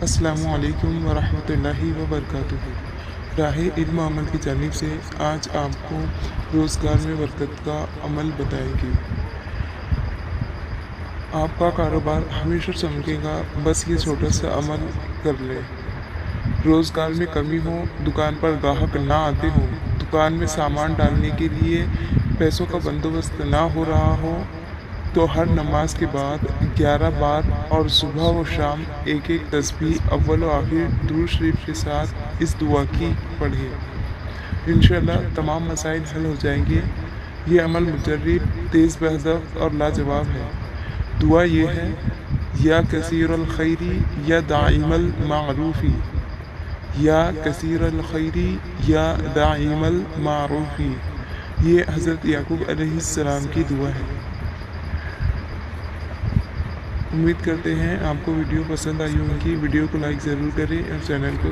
السلام علیکم ورحمۃ اللہ وبرکاتہ۔ راہ علم و عمل کی جانب سے آج آپ کو روزگار میں برکت کا عمل بتائیں گے۔ آپ کا کاروبار ہمیشہ چمکے گا، بس یہ چھوٹا سا عمل کر لیں۔ روزگار میں کمی ہو، دکان پر گاہک نہ آتے ہوں، دکان میں سامان ڈالنے کے لیے پیسوں کا بندوبست نہ ہو رہا ہو تو ہر نماز کے بعد 11 بار اور صبح و شام ایک تسبیح اول و آخر درود شریف کے ساتھ اس دعا کی پڑھیں۔ انشاءاللہ تمام مسائل حل ہو جائیں گے۔ یہ عمل مجرب، تیز بہدف اور لاجواب ہے۔ دعا یہ ہے: یا کثیر الخیری یا داعم المعروفی، یا کثیر الخیری یا داعم المعروفی۔ یہ حضرت یعقوب علیہ السلام کی دعا ہے۔ امید کرتے ہیں آپ کو ویڈیو پسند آئی ہوگی۔ ویڈیو کو لائک ضرور کریں اور چینل کو